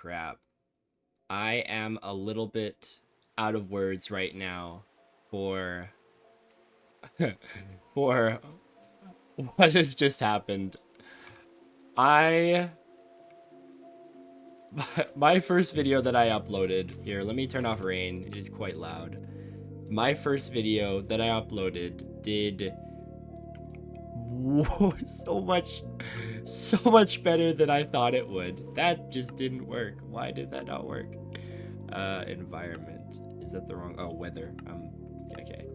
crap. I am a little bit out of words right now for for what has just happened. I my first video that I uploaded here, let me turn off rain. It is quite loud. My first video that I uploaded did so much better than I thought it would. That just didn't work. Why did that not work? Environment. Is that the wrong? Oh, weather. Okay.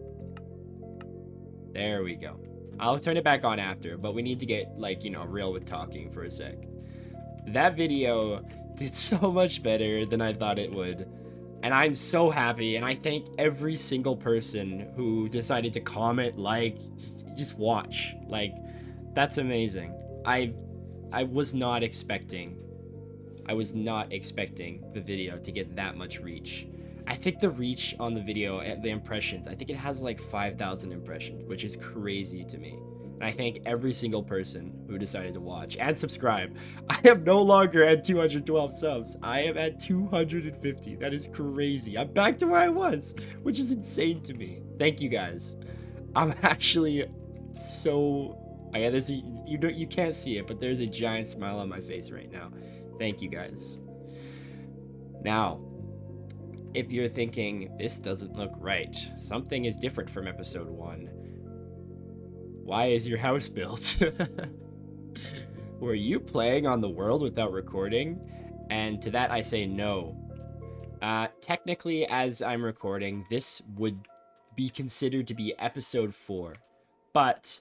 There we go. I'll turn it back on after, but we need to get, like, real with talking for a sec. That video did so much better than I thought it would. And I'm so happy, and I thank every single person who decided to comment, like, just watch. Like, that's amazing. I was not expecting the video to get that much reach. I think the reach on the video, the impressions, I think it has like 5,000 impressions, which is crazy to me. And I thank every single person who decided to watch and subscribe. I am no longer at 212 subs. I am at 250. That is crazy. I'm back to where I was, which is insane to me. Thank you guys. I'm actually so... Yeah, you can't see it, but there's a giant smile on my face right now. Thank you guys. Now, if you're thinking, this doesn't look right, something is different from episode 1. Why is your house built? Were you playing on the world without recording? And to that I say no. Technically, as I'm recording, this would be considered to be episode 4. But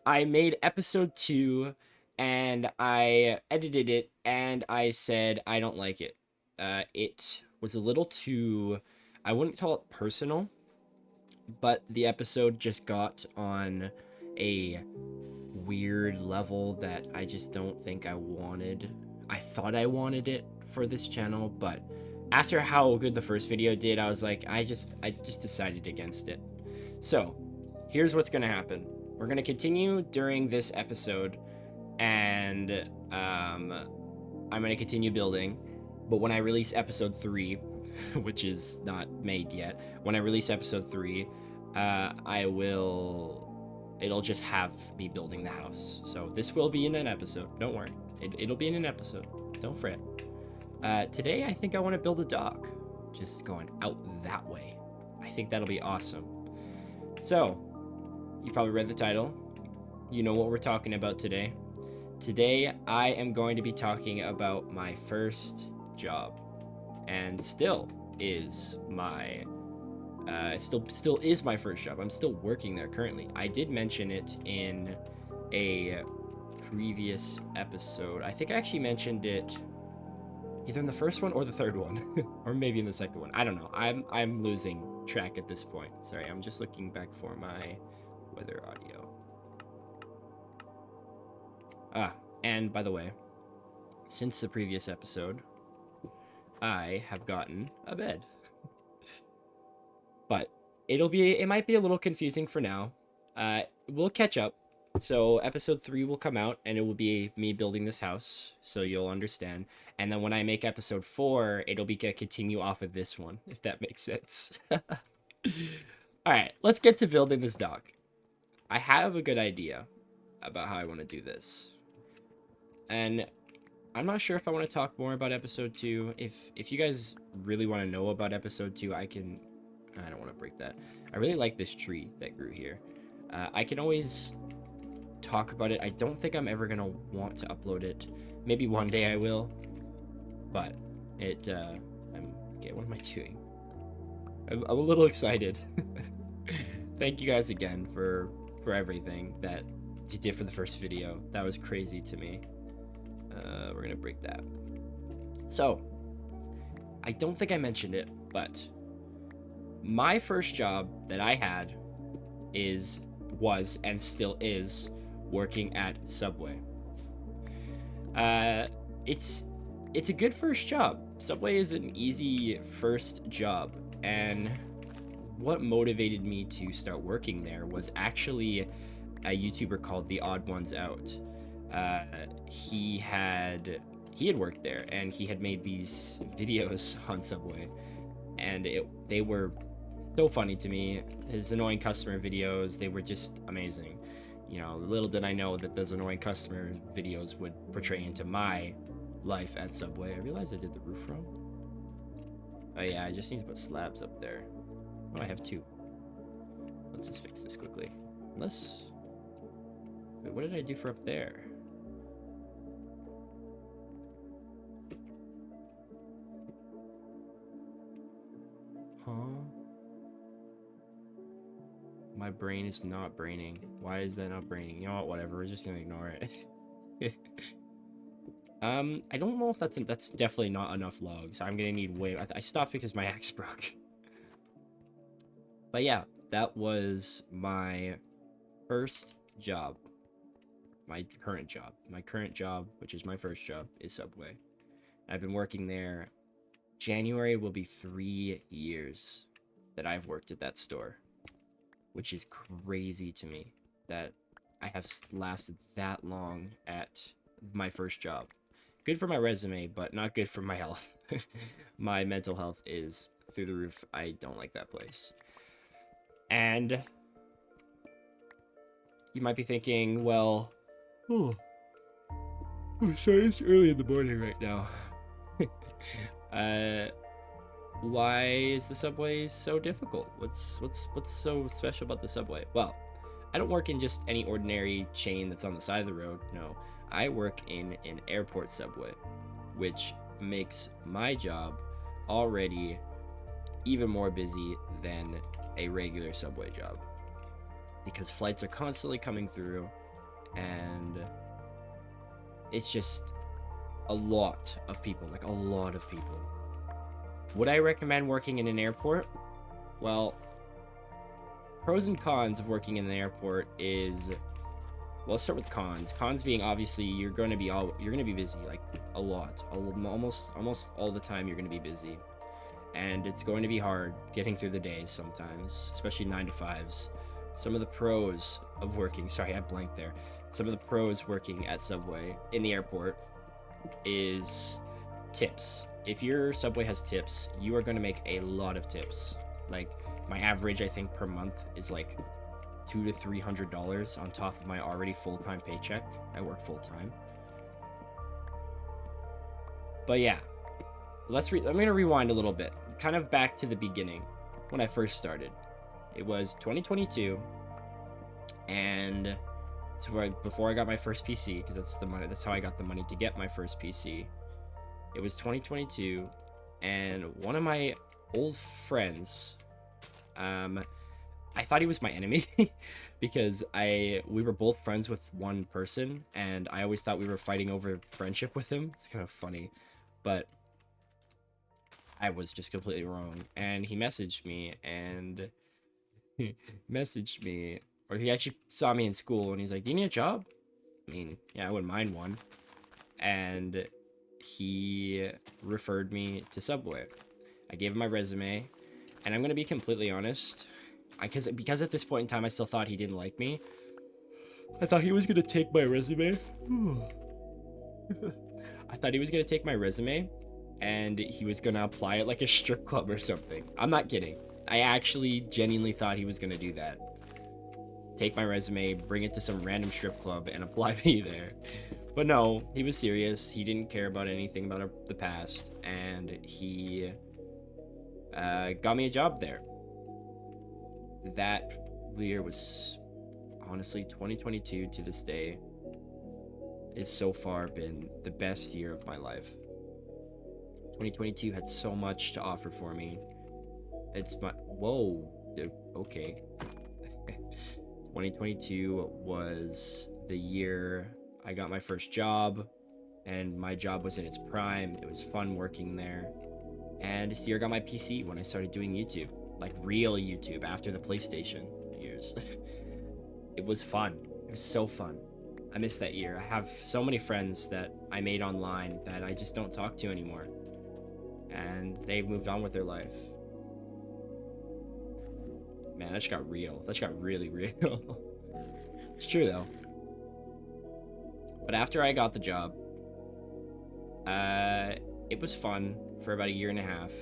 I made episode 2 and I edited it and I said I don't like it. It was a little too, I wouldn't call it personal, but the episode just got on a weird level that I just don't think I wanted. I thought I wanted it for this channel, but after how good the first video did, I was like, I just decided against it. So here's what's gonna happen. We're gonna continue during this episode, and I'm gonna continue building, but when I release episode 3, which is not made yet, when I release episode 3, it'll just have me building the house. So this will be in an episode, don't worry. It'll be in an episode, don't fret. Today I think I want to build a dock, just going out that way. I think that'll be awesome. So, you probably read the title. You know what we're talking about today. Today I am going to be talking about my first job, and still is my still is my first job. I'm still working there currently. I did mention it in a previous episode. I think I actually mentioned it either in the first one or the third one, or maybe in the second one. I don't know. I'm losing track at this point. Sorry, I'm just looking back for my weather audio. And by the way, since the previous episode, I have gotten a bed. But it might be a little confusing for now. We'll catch up. So episode 3 will come out and it will be me building this house, so you'll understand. And then when I make episode 4, it'll be a continue off of this one, if that makes sense. Alright, let's get to building this dock. I have a good idea about how I want to do this. And I'm not sure if I want to talk more about episode 2. If you guys really want to know about episode 2, I don't want to break that. I really like this tree that grew here. I can always talk about it. I don't think I'm ever gonna want to upload it. Maybe one day I will, but okay, what am I doing? I'm a little excited. Thank you guys again for everything that you did for the first video. That was crazy to me. We're gonna break that. So I don't think I mentioned it, but my first job that I had was and still is working at Subway. It's a good first job. Subway is an easy first job, and what motivated me to start working there was actually a YouTuber called The Odd Ones Out. he had worked there, and he had made these videos on Subway, and they were so funny to me. His annoying customer videos, they were just amazing. You know, little did I know that those annoying customer videos would portray into my life at Subway. I realized I did the roof wrong. Oh yeah, I just need to put slabs up there. Oh, I have 2. Let's just fix this quickly. Unless... Wait, what did I do for up there? Huh? My brain is not braining. Why is that not braining? You know what, whatever, we're just gonna ignore it. I don't know if that's definitely not enough logs. I'm gonna need way... I stopped because my axe broke. But yeah, that was my first job. My current job. My current job, which is my first job, is Subway. I've been working there. January will be 3 years that I've worked at that store, which is crazy to me that I have lasted that long at my first job. Good for my resume, but not good for my health. My mental health is through the roof. I don't like that place. And you might be thinking, well, sorry, it's early in the morning right now. Why is the Subway so difficult? What's so special about the Subway? Well, I don't work in just any ordinary chain that's on the side of the road. No, I work in an airport Subway, which makes my job already even more busy than a regular Subway job, because flights are constantly coming through, and it's just a lot of people, like a lot of people. Would I recommend working in an airport? Well, pros and cons of working in an airport is, well, let's start with cons. Cons being, obviously, you're going to be busy, like a lot, almost all the time. You're going to be busy, and it's going to be hard getting through the days sometimes, especially 9 to 5s. Some of the pros of working, sorry, I blanked there. Some of the pros working at Subway in the airport is tips. If your Subway has tips, you are going to make a lot of tips. Like, my average, I think, per month is like $200 to $300 on top of my already full-time paycheck. I work full-time. But yeah, I'm going to rewind a little bit, kind of back to the beginning when I first started. It was 2022, and so before I got my first PC, because that's how I got the money to get my first PC. It was 2022, and one of my old friends, I thought he was my enemy because we were both friends with one person, and I always thought we were fighting over friendship with him. It's kind of funny, but I was just completely wrong. And he messaged me, or he actually saw me in school, and he's like, "Do you need a job?" I mean, yeah, I wouldn't mind one. And he referred me to Subway. I gave him my resume, and I'm gonna be completely honest, because at this point in time I still thought he didn't like me. I thought he was gonna take my resume. I thought he was gonna take my resume, and he was gonna apply it like a strip club or something. I'm not kidding. I actually genuinely thought he was gonna do that. Take my resume, bring it to some random strip club, and apply me there. But no, he was serious. He didn't care about anything about the past, and he got me a job there. That year was, honestly, 2022 to this day is so far been the best year of my life. 2022 had so much to offer for me. Whoa, dude, okay. 2022 was the year I got my first job, and my job was in its prime. It was fun working there. And this year I got my PC when I started doing YouTube, like real YouTube, after the PlayStation years. It was fun. It was so fun. I miss that year. I have so many friends that I made online that I just don't talk to anymore, and they've moved on with their life. Man, that just got real. That just got really real. It's true, though. But after I got the job, It was fun for about a year and a half,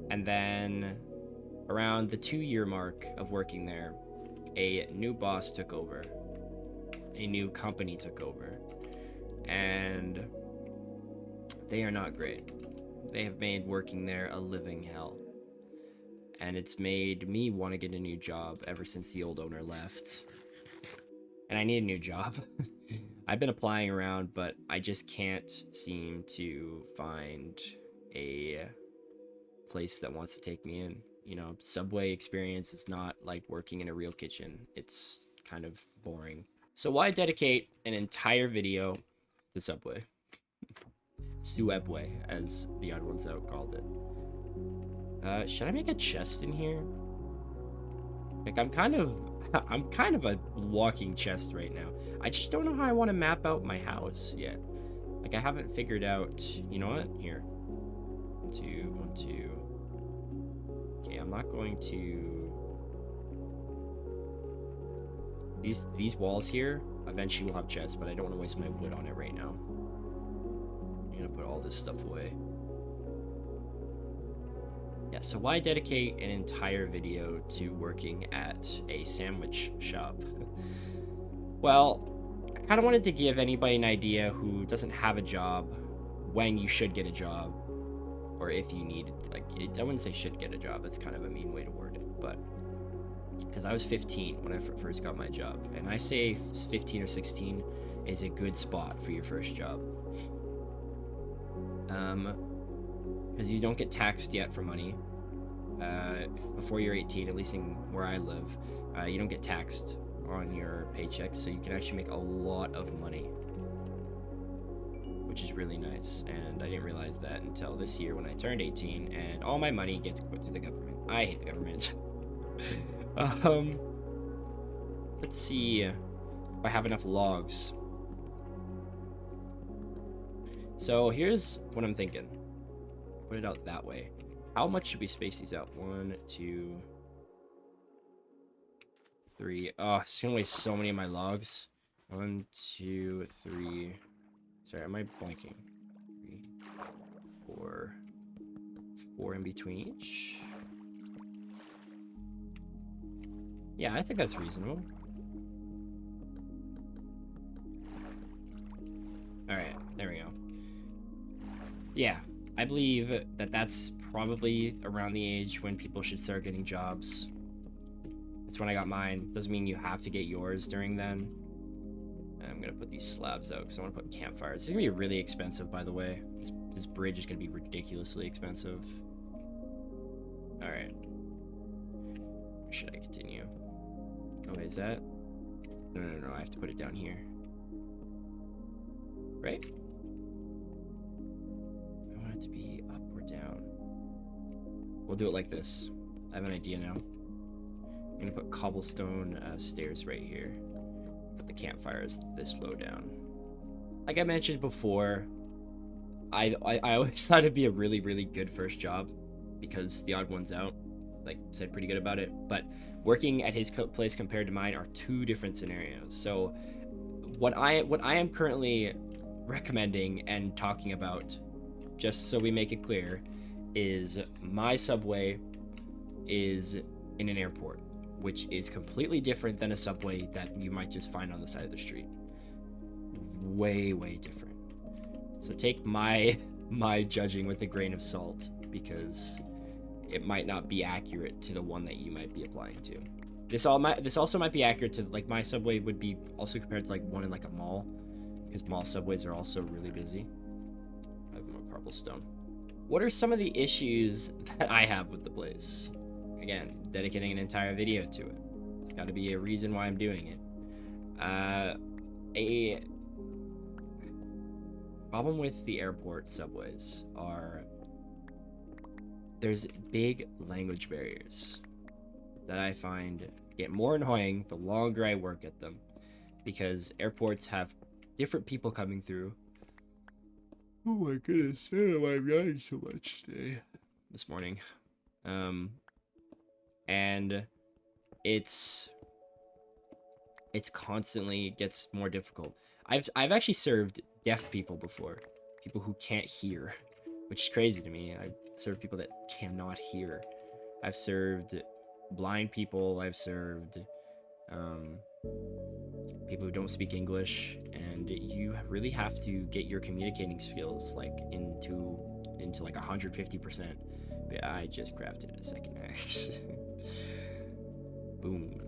and then around the 2-year mark of working there, a new boss took over. A new company took over, and they are not great. They have made working there a living hell, and it's made me want to get a new job ever since the old owner left. And I need a new job. I've been applying around, but I just can't seem to find a place that wants to take me in. You know, Subway experience is not like working in a real kitchen. It's kind of boring. So why dedicate an entire video to Subway? Subway, as the Odd Ones Out called it. Should I make a chest in here? Like, I'm kind of a walking chest right now. I just don't know how I want to map out my house yet. Like, I haven't figured out, you know what? Here. 1, 2, 1, 2. Okay, I'm not going to... These walls here, eventually will have chests, but I don't want to waste my wood on it right now. I'm gonna put all this stuff away. Yeah, so why dedicate an entire video to working at a sandwich shop? Well, I kind of wanted to give anybody an idea who doesn't have a job when you should get a job, or if you need, like, I wouldn't say should get a job, that's kind of a mean way to word it, but because I was 15 when I first got my job, and I say 15 or 16 is a good spot for your first job. Because you don't get taxed yet for money. Before you're 18, at least in where I live, you don't get taxed on your paycheck, so you can actually make a lot of money, which is really nice. And I didn't realize that until this year when I turned 18, and all my money gets put to the government. I hate the government. Let's see if I have enough logs. So here's what I'm thinking. Put it out that way. How much should we space these out? 1, 2, 3. Oh, it's gonna waste so many of my logs. 1, 2, 3. Sorry, am I blanking? 3, 4. 4 in between each. Yeah, I think that's reasonable. Alright, there we go. Yeah, I believe that that's probably around the age when people should start getting jobs. That's when I got mine. Doesn't mean you have to get yours during then. And I'm gonna put these slabs out because I want to put campfires. It's gonna be really expensive, by the way. This bridge is gonna be ridiculously expensive. Alright. Should I continue? Oh, wait, is that? No, I have to put it down here. Right? I want it to be up or down. We'll do it like this. I have an idea now. I'm gonna put cobblestone stairs right here. Put the campfires this low down. Like I mentioned before, I always thought it'd be a really, really good first job because the Odd Ones Out, like, said pretty good about it. But working at his place compared to mine are two different scenarios. So what I am currently recommending and talking about, just so we make it clear, is my Subway is in an airport, which is completely different than a Subway that you might just find on the side of the street. Way, way different. So take my judging with a grain of salt, because it might not be accurate to the one that you might be applying to. This also might be accurate to, like, my Subway would be also compared to like one in like a mall, because mall Subways are also really busy. I have more cobblestone. What are some of the issues that I have with the place? Again, dedicating an entire video to it. It's got to be a reason why I'm doing it. A problem with the airport subways are there's big language barriers that I find get more annoying the longer I work at them, because airports have different people coming through. Oh my goodness, I don't know why I'm yawning so much today. This morning. And it's constantly gets more difficult. I've actually served deaf people before, people who can't hear, which is crazy to me. I've served people that cannot hear. I've served blind people. I've served people who don't speak English, and you really have to get your communicating skills like into like 150%. But I just crafted a second axe. Boom.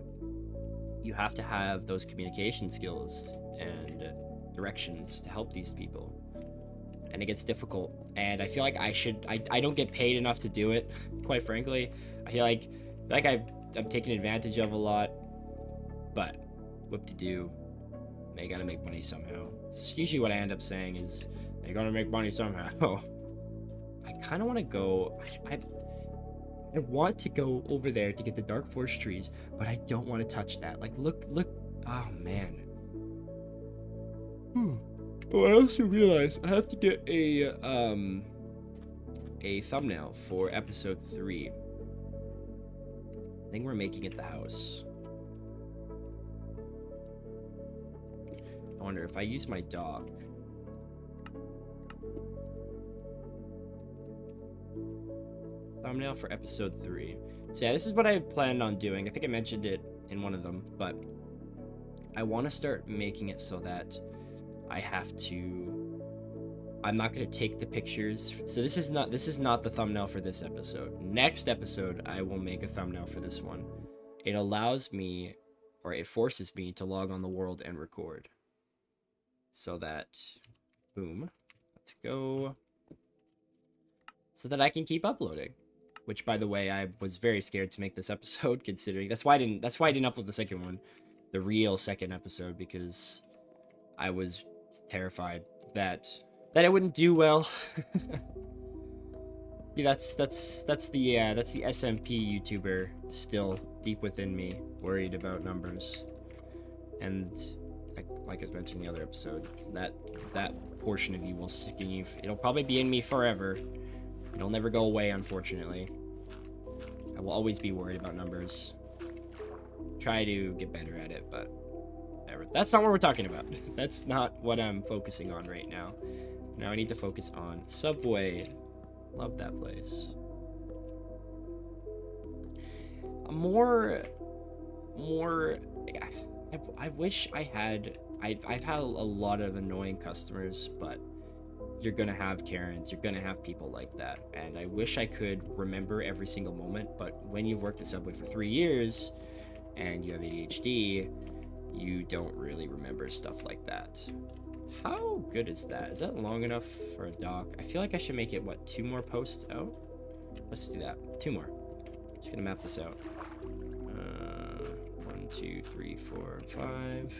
You have to have those communication skills and directions to help these people, and it gets difficult, and I feel like I don't get paid enough to do it, quite frankly. I feel like I'm taken advantage of a lot, but whoop-de-doo, they gotta make money somehow. It's usually what I end up saying is, they gotta make money somehow. I kind of want to go, I want to go over there to get the Dark Forest trees, but I don't want to touch that. Like, look, oh man. Oh, I also realized I have to get a thumbnail for episode 3. I think we're making it the house. I wonder if I use my dog. Thumbnail for episode 3. So yeah, this is what I planned on doing. I think I mentioned it in one of them, but I want to start making it so that I'm not going to take the pictures. So this is not the thumbnail for this episode. Next episode, I will make a thumbnail for this one. It allows me, or it forces me to log on the world and record. So that, boom, let's go. So that I can keep uploading. Which, by the way, I was very scared to make this episode, considering that's why I didn't upload the second one, the real second episode, because I was terrified that it wouldn't do well. See, that's the SMP YouTuber still deep within me, worried about numbers, and like I mentioned in the other episode, that portion of you will stick in you. It'll probably be in me forever. It'll never go away, unfortunately. I will always be worried about numbers. Try to get better at it, but whatever. That's not what we're talking about. That's not what I'm focusing on right now. Now I need to focus on Subway. Love that place. I wish I had... I've had a lot of annoying customers, but you're gonna have Karens, you're gonna have people like that, and I wish I could remember every single moment, but when you've worked at Subway for 3 years and you have ADHD, you don't really remember stuff like that. How good is that? Is that long enough for a dock? I feel like I should make it, what, 2 more posts out? Let's do that. 2 more. Just gonna map this out. 1, 2, 3, 4, 5.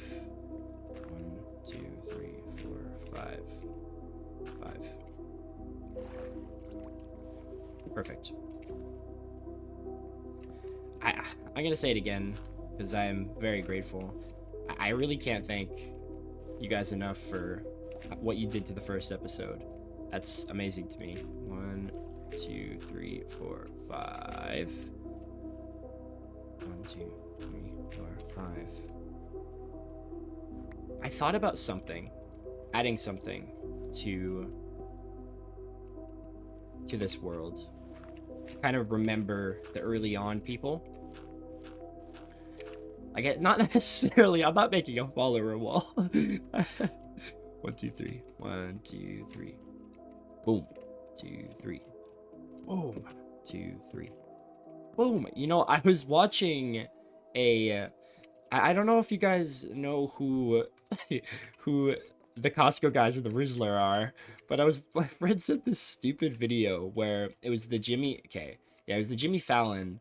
1, 2, 3, 4, 5. 5. Perfect. I'm gonna say it again because I am very grateful. I really can't thank you guys enough for what you did to the first episode. That's amazing to me. 1, 2, 3, 4, 5. 1, 2, 3, 4, 5. I thought about something, adding something to this world. Kind of remember the early on people. I get not necessarily. I'm not making a follower wall. 1, 2, 3. 1, 2, 3. Boom. 2, 3. Boom. 2, 3. Boom. You know, I was watching a. I don't know if you guys know who the Costco guys and the Rizzler are, but my friend sent this stupid video where it was the Jimmy Fallon,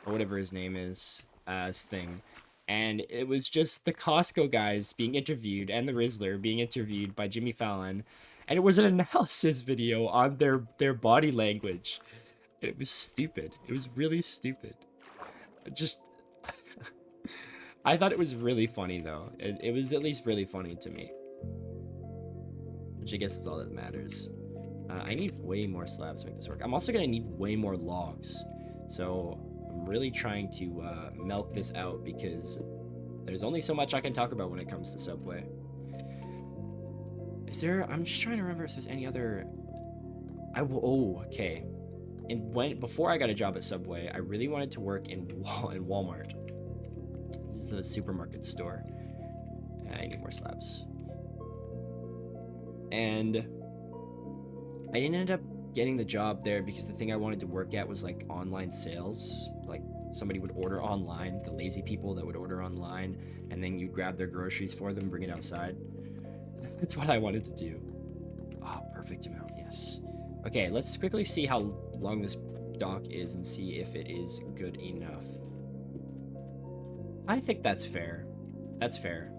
or whatever his name is, thing, and it was just the Costco guys being interviewed and the Rizzler being interviewed by Jimmy Fallon, and it was an analysis video on their body language. It was stupid. It was really stupid. Just I thought it was really funny though. It was at least really funny to me. Which I guess is all that matters. I need way more slabs to make this work. I'm also gonna need way more logs. So I'm really trying to milk this out because there's only so much I can talk about when it comes to Subway. Is there? I'm just trying to remember if there's any other. Oh, okay. And before I got a job at Subway, I really wanted to work in Walmart. This is a supermarket store. I need more slabs. And I didn't end up getting the job there because the thing I wanted to work at was like online sales. Like somebody would order online, the lazy people that would order online, and then you'd grab their groceries for them, bring it outside. That's what I wanted to do. Ah, oh, perfect amount, yes. Okay, let's quickly see how long this dock is and see if it is good enough. I think that's fair. That's fair.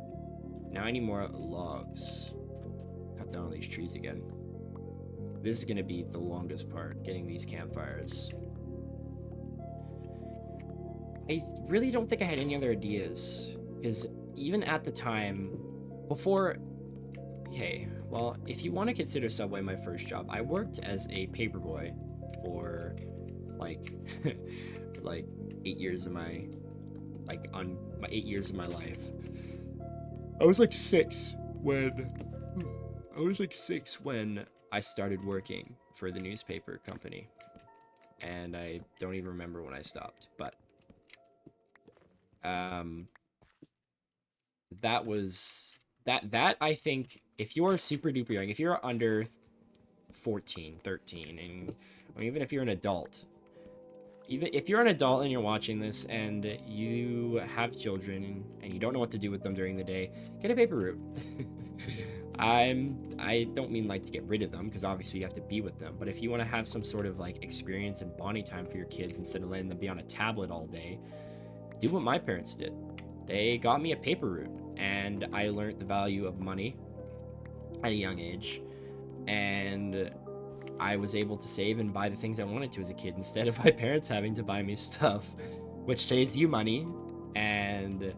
Now I need more logs. Cut down all these trees again. This is gonna be the longest part, getting these campfires. I really don't think I had any other ideas, because even at the time, before... Okay, well, if you want to consider Subway my first job, I worked as a paperboy for, like, like 8 years of my... Like, on my 8 years of my life. I was like 6 when... I was like 6 when I started working for the newspaper company. And I don't even remember when I stopped, but... That was... That, I think, if you're super duper young, if you're under 14, 13, and or even if you're an adult... Even if you're an adult and you're watching this and you have children and you don't know what to do with them during the day, get a paper route. I don't mean like to get rid of them, because obviously you have to be with them, but if you want to have some sort of like experience and bonding time for your kids instead of letting them be on a tablet all day, do what my parents did. They got me a paper route, and I learned the value of money at a young age, and I was able to save and buy the things I wanted to as a kid instead of my parents having to buy me stuff, which saves you money, and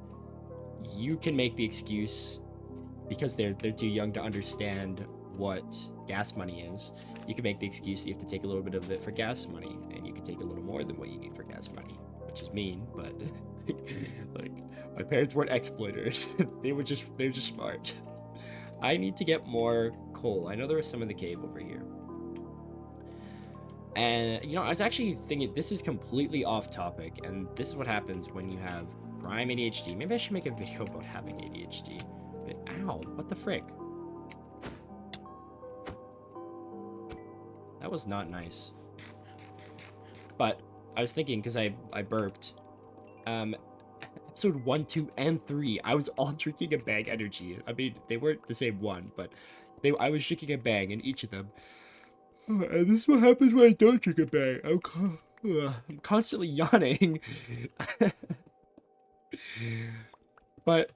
you can make the excuse, because they're too young to understand what gas money is, you can make the excuse that you have to take a little bit of it for gas money, and you can take a little more than what you need for gas money, which is mean, but like, my parents weren't exploiters. They're just smart. I need to get more coal. I know there was some in the cave over here. And, you know, I was actually thinking, this is completely off topic, and this is what happens when you have prime ADHD. Maybe I should make a video about having ADHD. But, ow, what the frick? That was not nice. But, I was thinking, because I burped, episode 1, 2, and 3, I was all drinking a Bang energy. I mean, they weren't the same one, but I was drinking a Bang in each of them. And this is what happens when I don't drink a Bang. I'm constantly yawning. But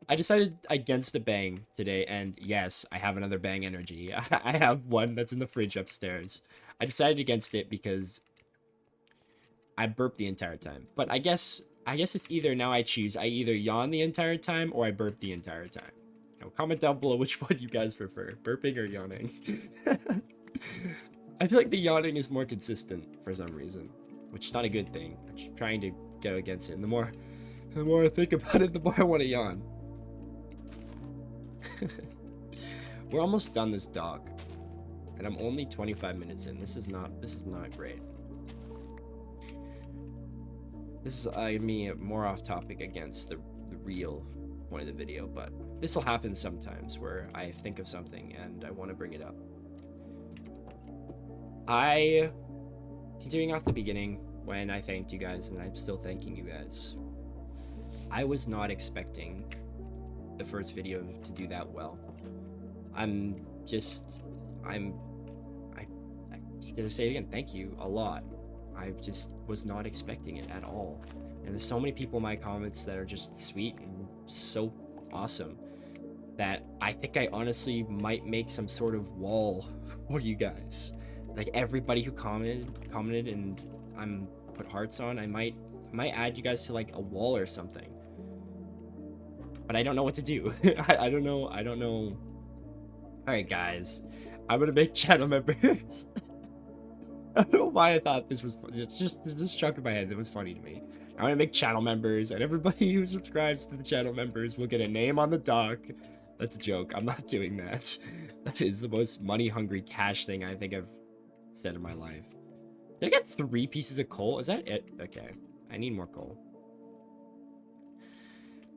I decided against a Bang today, and yes, I have another Bang energy. I have one that's in the fridge upstairs. I decided against it because I burp the entire time. But I guess it's either now I choose. I either yawn the entire time or I burp the entire time. Now, comment down below which one you guys prefer, burping or yawning. I feel like the yawning is more consistent for some reason, which is not a good thing. I'm trying to go against it. And the more I think about it, the more I want to yawn. We're almost done this dock, and I'm only 25 minutes in. This is not great. This is me more off topic against the real point of the video, but this will happen sometimes where I think of something and I want to bring it up. Continuing off the beginning, when I thanked you guys, and I'm still thanking you guys, I was not expecting the first video to do that well. I'm just gonna say it again, thank you a lot. I just was not expecting it at all. And there's so many people in my comments that are just sweet and so awesome that I think I honestly might make some sort of wall for you guys. Like, everybody who commented and I'm put hearts on, I might add you guys to like a wall or something. But I don't know what to do. I don't know. Alright guys, I'm gonna make channel members. I don't know why I thought this was just struck in my head. It was funny to me. I'm gonna make channel members, and everybody who subscribes to the channel members will get a name on the dock. That's a joke. I'm not doing that. That is the most money-hungry cash thing I think I've said in my life. Did I get 3 pieces of coal? Is that it? Okay. I need more coal.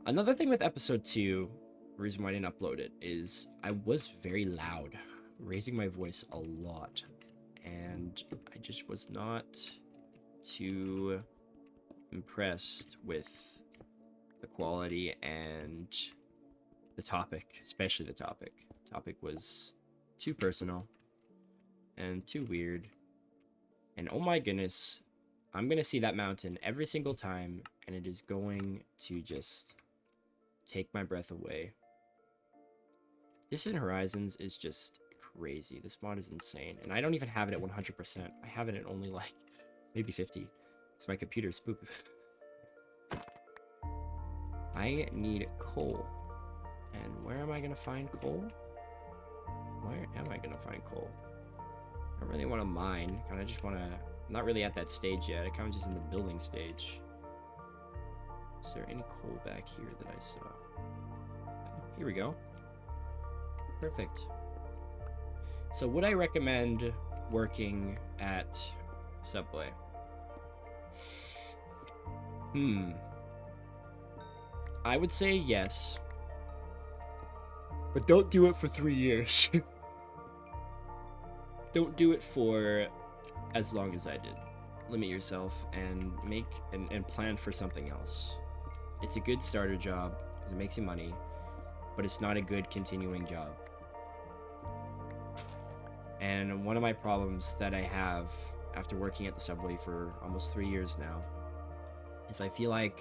Another thing with episode 2, the reason why I didn't upload it, is I was very loud, raising my voice a lot. And I just was not too impressed with the quality and the topic, especially the topic. The topic was too personal and too weird. And oh my goodness, I'm gonna see that mountain every single time, and it is going to just take my breath away. Distant Horizons is just crazy. This mod is insane, and I don't even have it at 100%. I have it at only like maybe 50. It's my computer's poop. I need coal. And where am I gonna find coal? Where am I gonna find coal? I don't really want to mine. Kind of just want to... I'm not really at that stage yet. I kind of just in the building stage. Is there any coal back here that I saw? Here we go. Perfect. So would I recommend working at Subway? I would say yes. But don't do it for 3 years. Don't do it for as long as I did. Limit yourself and make and plan for something else. It's a good starter job because it makes you money, but it's not a good continuing job. And one of my problems that I have after working at the Subway for almost 3 years now is I feel like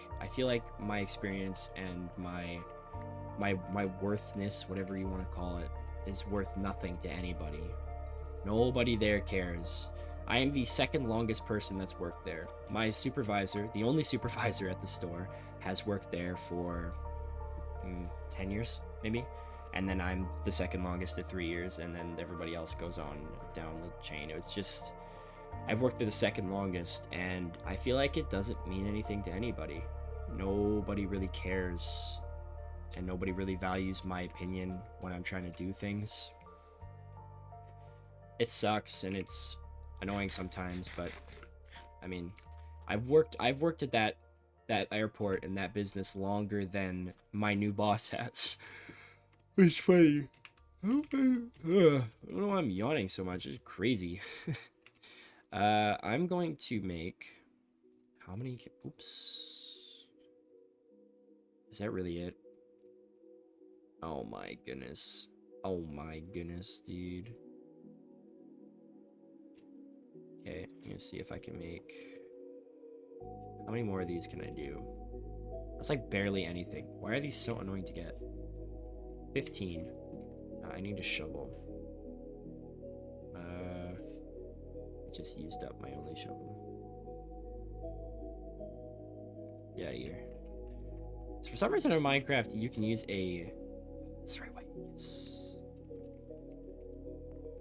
my experience and my worthness, whatever you want to call it, is worth nothing to anybody. Nobody there cares. I am the second longest person that's worked there. My supervisor, the only supervisor at the store, has worked there for 10 years, maybe. And then I'm the second longest at 3 years, and then everybody else goes on down the chain. It's just, I've worked there the second longest, and I feel like it doesn't mean anything to anybody. Nobody really cares, and nobody really values my opinion when I'm trying to do things. It sucks, and it's annoying sometimes, but I mean, I've worked at that airport and that business longer than my new boss has. It's funny. I don't know why I'm yawning so much. It's crazy. I'm going to make how many? Oops. Is that really it? Oh my goodness. Oh my goodness, dude. Okay, I'm gonna see if I can make... How many more of these can I do? That's like barely anything. Why are these so annoying to get? 15. I need a shovel. I just used up my only shovel. Get out of here. So for some reason in Minecraft, you can use a... That's the right way. It's...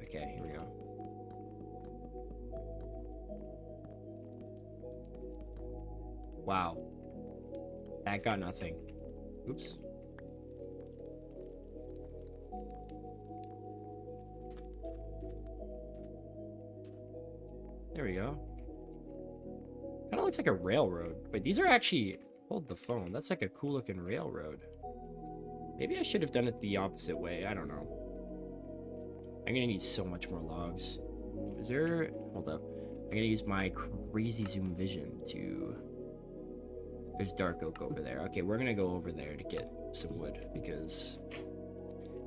Okay, here we go. Wow. That got nothing. Oops. There we go. Kind of looks like a railroad. Wait, these are actually... Hold the phone. That's like a cool looking railroad. Maybe I should have done it the opposite way. I don't know. I'm gonna need so much more logs. Is there... Hold up. I'm gonna use my crazy zoom vision to... There's dark oak over there. Okay, we're gonna go over there to get some wood because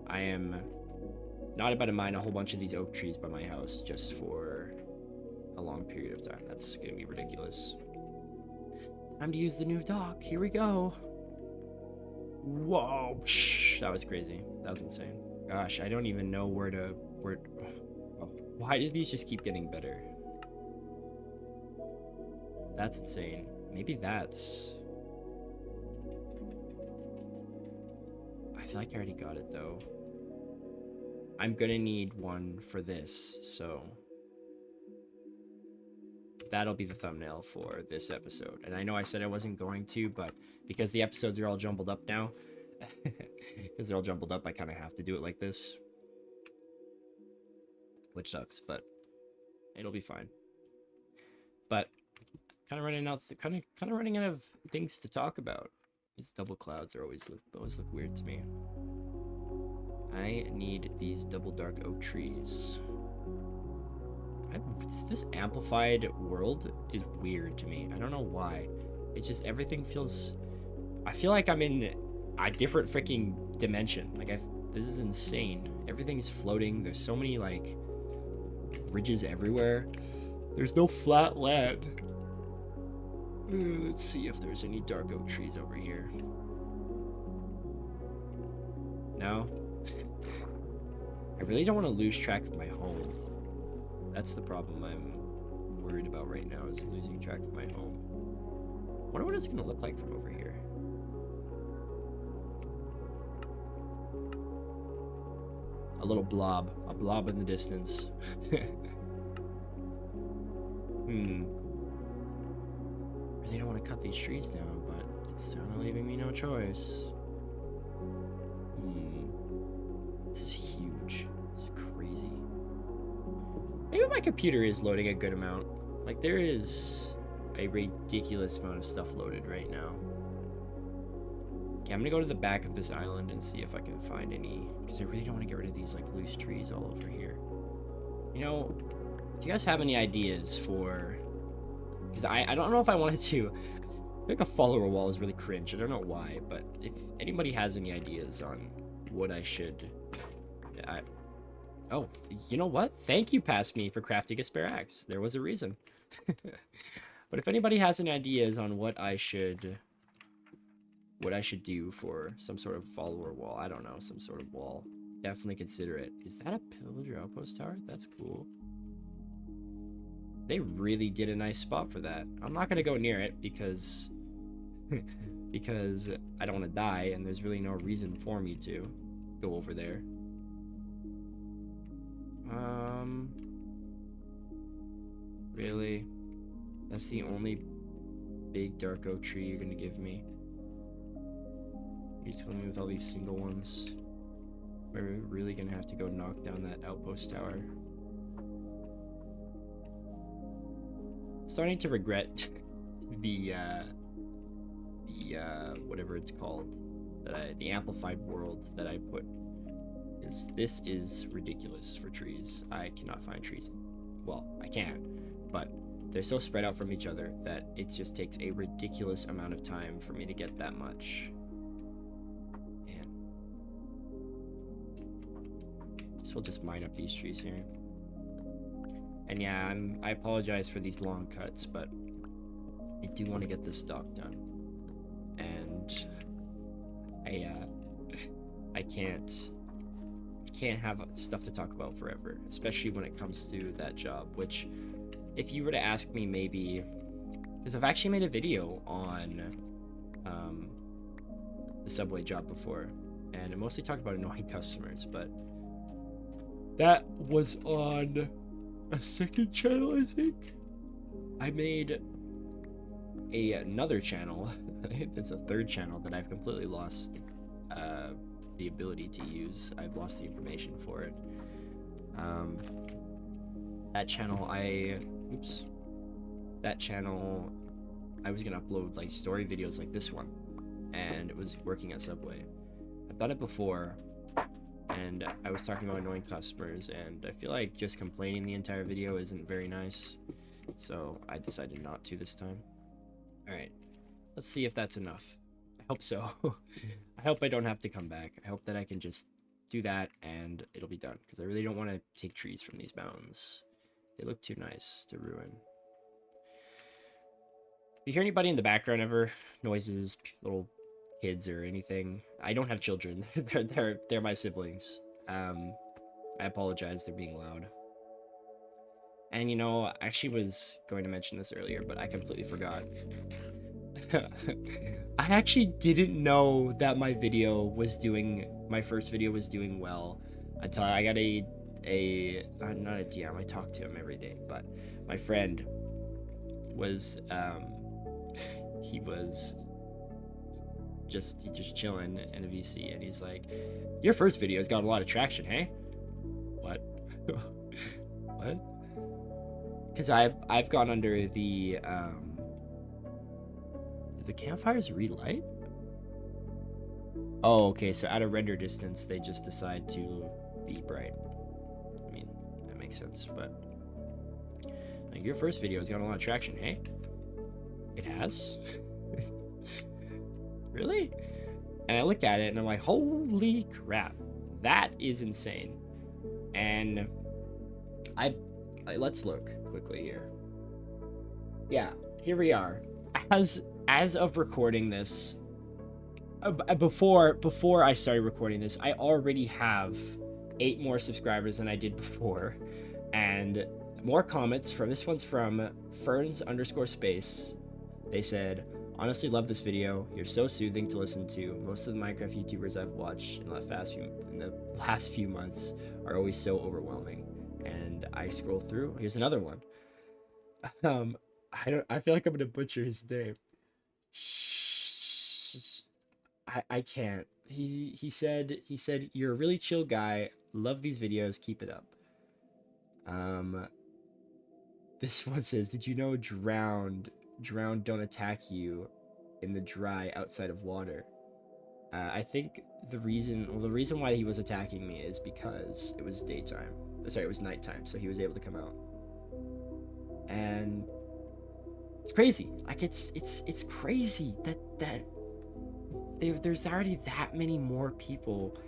I am not about to mine a whole bunch of these oak trees by my house just for a long period of time. That's gonna be ridiculous. Time to use the new dock. Here we go. Whoa, that was crazy. That was insane. Gosh, I don't even know where to... Why did these just keep getting better? That's insane. Maybe that's... I feel like I already got it though. I'm gonna need one for this, so that'll be the thumbnail for this episode. And I know I said I wasn't going to, but because the episodes are all jumbled up now, because they're all jumbled up, I kind of have to do it like this. which sucks, but it'll be fine. But kind of running out, running out of things to talk about. These double clouds are always look weird to me. I need these double dark oak trees. This amplified world is weird to me. I don't know why. It's just everything feels. I feel like I'm in a different freaking dimension. Like this is insane. Everything's floating. There's so many like ridges everywhere. There's no flat land. Let's see if there's any dark oak trees over here. No. I really don't want to lose track of my home. That's the problem I'm worried about right now, is losing track of my home. I wonder what it's gonna look like from over here. A little blob. A blob in the distance. Really don't want to cut these trees down, but it's kind of leaving me no choice. This is huge. This is crazy. Maybe my computer is loading a good amount. Like, there is a ridiculous amount of stuff loaded right now. Okay, I'm gonna go to the back of this island and see if I can find any, because I really don't want to get rid of these like loose trees all over here. You know, if you guys have any ideas for, because I don't know if I wanted to, I think a follower wall is really cringe. I don't know why, but if anybody has any ideas on what I should, oh, you know what? Thank you, Past Me, for crafting a spare axe. There was a reason. But if anybody has any ideas on what I should do for some sort of follower wall, I don't know, some sort of wall, definitely consider it. Is that a pillager outpost tower? That's cool. They really did a nice spot for that. I'm not gonna go near it because because I don't want to die, and there's really no reason for me to go over there. Really? That's the only big dark oak tree you're gonna give me? You're just killing me with all these single ones? We're really gonna have to go knock down that outpost tower. Starting to regret the whatever it's called, the amplified world that I put. This is ridiculous for trees. I cannot find trees. Well, I can, but they're so spread out from each other that it just takes a ridiculous amount of time for me to get that much. Man. Guess we'll just mine up these trees here. And yeah, I apologize for these long cuts, but I do want to get this stock done. And I can't have stuff to talk about forever, especially when it comes to that job, which if you were to ask me, maybe, because I've actually made a video on the subway job before, and I mostly talked about annoying customers, but that was on a second channel, I think. I made another channel. I think there's a third channel that I've completely lost the ability to use. I've lost the information for it. That channel I was gonna upload like story videos like this one, and it was working at Subway. I've done it before, and I was talking about annoying customers, and I feel like just complaining the entire video isn't very nice, so I decided not to this time. Alright, let's see if that's enough. I hope so. I hope I don't have to come back. I hope that I can just do that and it'll be done, because I really don't want to take trees from these mountains. They look too nice to ruin. If you hear anybody in the background ever, noises, little kids or anything, I don't have children. they're my siblings. I apologize, they're being loud. And you know, I actually was going to mention this earlier, but I completely forgot. I actually didn't know that my first video was doing well until I got not a DM, I talk to him every day, but my friend was he was just chilling in a VC, and he's like, your first video's got a lot of traction, hey? What? because I've gone under the did the campfires relight? Oh, okay, so at a render distance they just decide to be bright. I mean, that makes sense, but like, your first video has got a lot of traction, hey? It has? Really? And I look at it and I'm like, holy crap, that is insane. And let's look quickly here. Yeah, here we are. As of recording this, before I started recording this, I already have 8 more subscribers than I did before, and more comments. From this one's from Ferns_Space. They said, honestly love this video. You're so soothing to listen to. Most of the Minecraft YouTubers I've watched in the last few months are always so overwhelming. And I scroll through. Here's another one. I feel like I'm gonna butcher his name. I can't. He said you're a really chill guy. Love these videos. Keep it up. This one says, did you know drowned don't attack you in the dry outside of water? I think the reason why he was attacking me is because it was daytime. Sorry, it was nighttime, so he was able to come out. And it's crazy. Like it's crazy that there's already that many more people.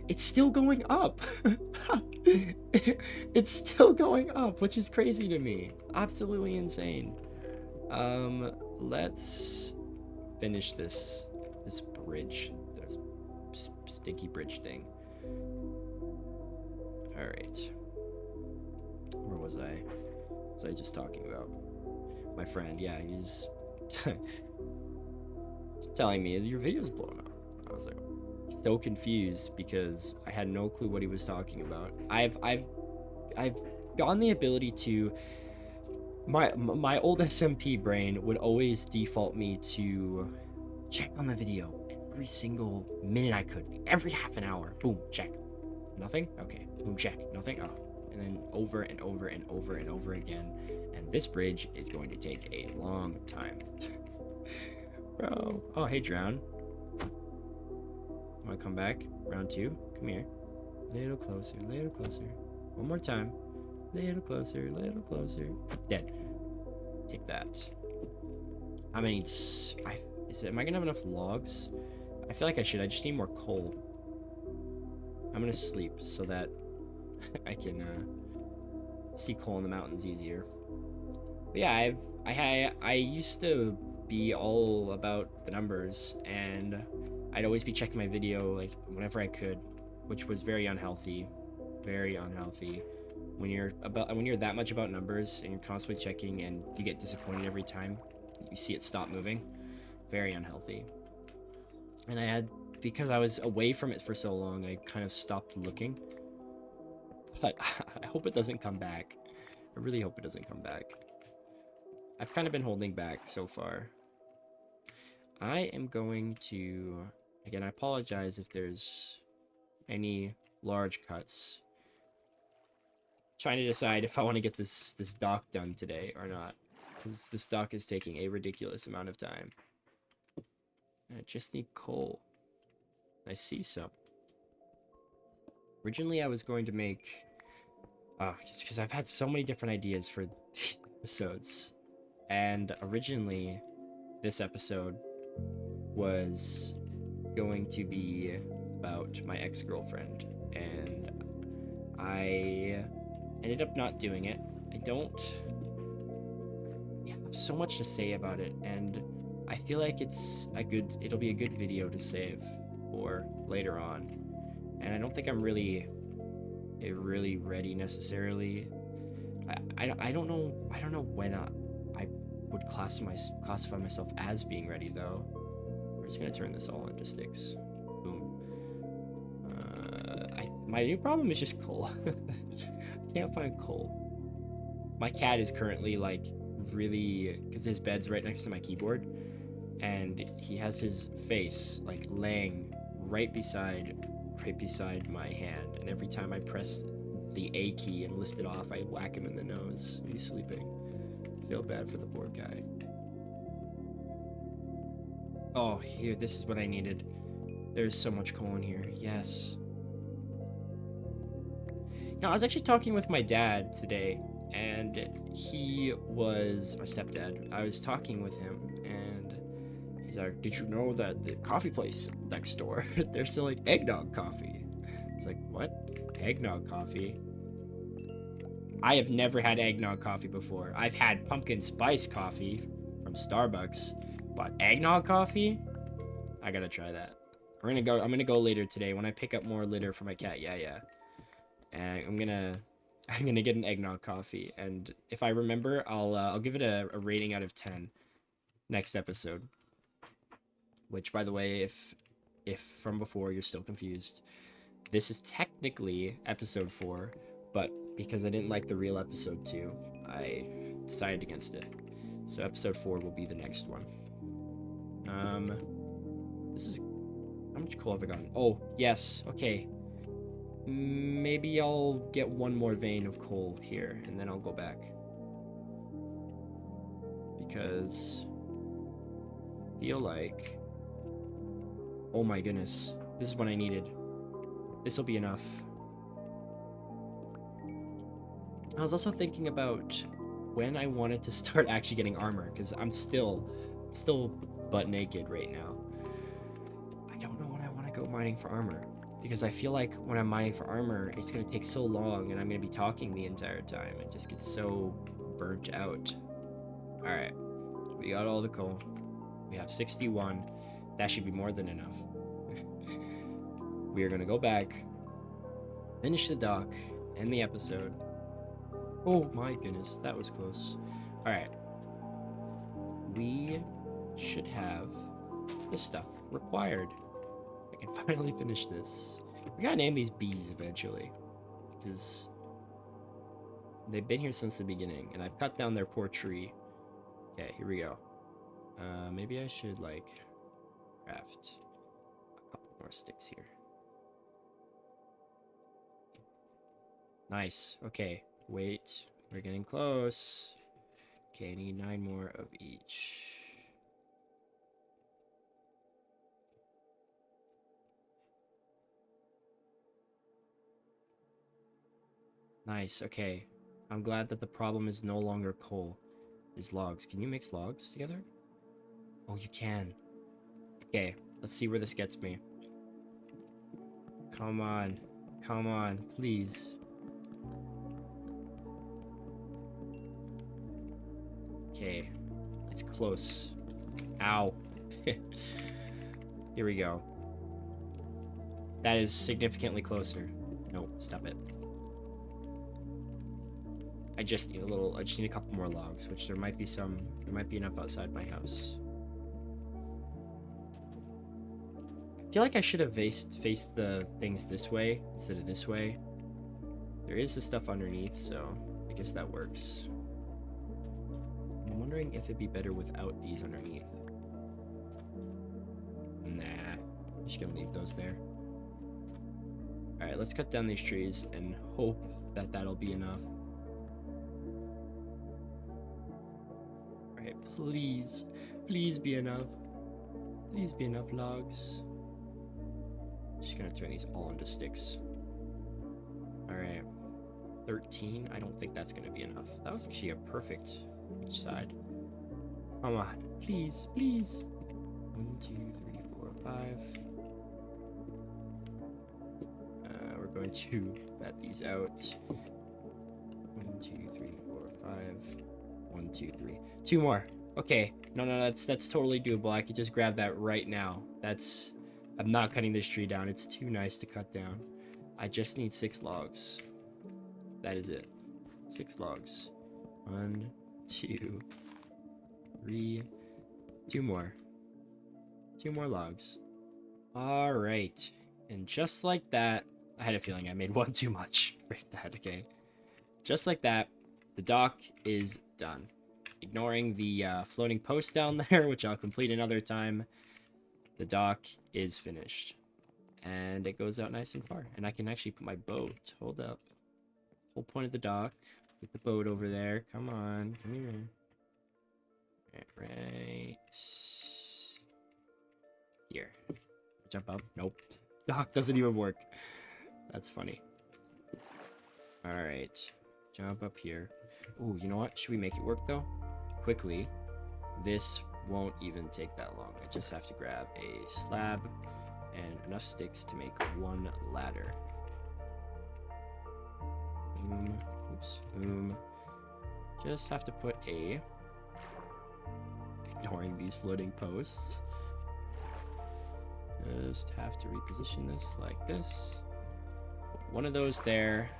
It's still going up. It's still going up, which is crazy to me. Absolutely insane. Let's finish this bridge. There's stinky bridge thing. All right. Where was I? What was I just talking about? My friend, yeah, he's telling me your video's blowing up. I was like so confused because I had no clue what he was talking about. I've gotten the ability to my old SMP brain would always default me to check on the video every single minute I could. Every half an hour. Boom, check. Nothing? Okay. Boom, check. Nothing? Oh. And then over and over and over and over again. And this bridge is going to take a long time. Bro. Oh, hey, Drown. Want to come back? Round 2? Come here. Little closer, little closer. One more time. Little closer, little closer. Dead. Take that. How many? Am I gonna have enough logs? I feel like I should. I just need more coal. I'm gonna sleep so that I can see coal in the mountains easier. But yeah, I used to be all about the numbers, and I'd always be checking my video like whenever I could, which was very unhealthy. Very unhealthy. When you're that much about numbers and you're constantly checking and you get disappointed every time you see it stop moving, very unhealthy. And because I was away from it for so long, I kind of stopped looking. But I hope it doesn't come back. I really hope it doesn't come back. I've kind of been holding back so far. I am going to, again, I apologize if there's any large cuts. Trying to decide if I want to get this dock done today or not, because this dock is taking a ridiculous amount of time. And I just need coal. I see some. Originally, I was going to make, just because I've had so many different ideas for these episodes, and originally, this episode was going to be about my ex-girlfriend, and I ended up not doing it. I don't have so much to say about it, and I feel like it'll be a good video to save for later on. And I don't think I'm really ready necessarily. I don't know when I would classify myself as being ready though. We're just gonna turn this all into sticks. Boom. My new problem is just coal. I can't find coal. My cat is currently like really, because his bed's right next to my keyboard, and he has his face like laying right beside my hand, and every time I press the A key and lift it off, I whack him in the nose. He's sleeping. feel bad for the poor guy. Oh, here, this is what I needed. There's so much coal in here. Yes. Now, I was actually talking with my dad today, and he was my stepdad. I was talking with him, and he's like, "Did you know that the coffee place next door, they're selling eggnog coffee?" It's like, "What? Eggnog coffee?" I have never had eggnog coffee before. I've had pumpkin spice coffee from Starbucks, but eggnog coffee? I gotta try that. I'm gonna go later today when I pick up more litter for my cat. Yeah. And I'm gonna get an eggnog coffee, and if I remember, I'll give it a rating out of 10 next episode. Which, by the way, if from before you're still confused, this is technically episode 4, but because I didn't like the real episode 2, I decided against it. So episode 4 will be the next one. This is, how much coal have I gotten? Oh, yes, okay. Maybe I'll get one more vein of coal here, and then I'll go back. Because I feel like, oh my goodness, this is what I needed. This will be enough. I was also thinking about when I wanted to start actually getting armor, because I'm still butt naked right now. I don't know when I want to go mining for armor, because I feel like when I'm mining for armor, it's going to take so long, and I'm going to be talking the entire time. It just gets so burnt out. Alright, we got all the coal. We have 61. That should be more than enough. We are going to go back, finish the dock, end the episode. Oh my goodness, that was close. Alright. We should have the stuff required. I can finally finish this. We gotta name these bees eventually, because they've been here since the beginning, and I've cut down their poor tree. Okay, here we go. Maybe I should, like, craft a couple more sticks here. Nice. Okay, wait. We're getting close. Okay, I need 9 more of each. Nice, okay. I'm glad that the problem is no longer coal. It's logs. Can you mix logs together? Oh, you can. Okay, let's see where this gets me. Come on. Come on, please. Okay, it's close. Ow. Here we go. That is significantly closer. No, stop it. I just need a couple more logs, which there might be enough outside my house. I feel like I should have faced the things this way instead of this way. There is the stuff underneath, so I guess that works. I'm wondering if it'd be better without these underneath. Nah, I'm just gonna leave those there. Alright, let's cut down these trees and hope that that'll be enough. Alright, please be enough. Please be enough logs. Just gonna turn these all into sticks. Alright, 13. I don't think that's gonna be enough. That was actually a perfect each side. Come on, please. 1, 2, 3, 4, 5. We're going to bat these out. 1, 2, 3, 4, 5. 1, 2, 3. 2 more. Okay. No, that's totally doable. I could just grab that right now. I'm not cutting this tree down. It's too nice to cut down. I just need 6 logs. That is it. 6 logs. 1, 2, 3. 2 more. 2 more logs. All right. And just like that, I had a feeling I made one too much. Break that, okay. Just like that, the dock is done. Ignoring the floating post down there, which I'll complete another time, the dock is finished. And it goes out nice and far. And I can actually put my boat. Hold up. Whole point of the dock. Get the boat over there. Come on. Come here. Right here. Jump up. Nope. Dock doesn't even work. That's funny. All right. Jump up here. Ooh, you know what? Should we make it work though? Quickly. This won't even take that long. I just have to grab a slab and enough sticks to make one ladder. Boom. Oops. Boom. Just have to put a... Ignoring these floating posts. Just have to reposition this like this. Put one of those there.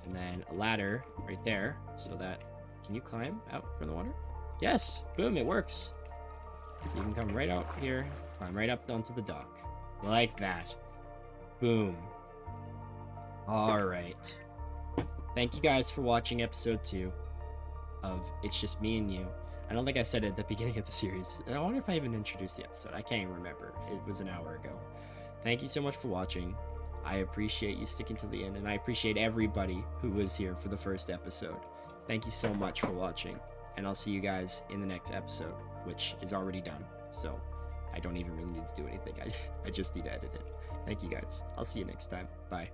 And then a ladder right there. So that... Can you climb out from the water? Yes! Boom, it works. So you can come right out here. Climb right up onto the dock. Like that. Boom. Alright. Thank you guys for watching episode 2 of It's Just Me and You. I don't think I said it at the beginning of the series. I wonder if I even introduced the episode. I can't even remember. It was an hour ago. Thank you so much for watching. I appreciate you sticking to the end, and I appreciate everybody who was here for the first episode. Thank you so much for watching, and I'll see you guys in the next episode, which is already done. So I don't even really need to do anything. I just need to edit it. Thank you guys. I'll see you next time. Bye.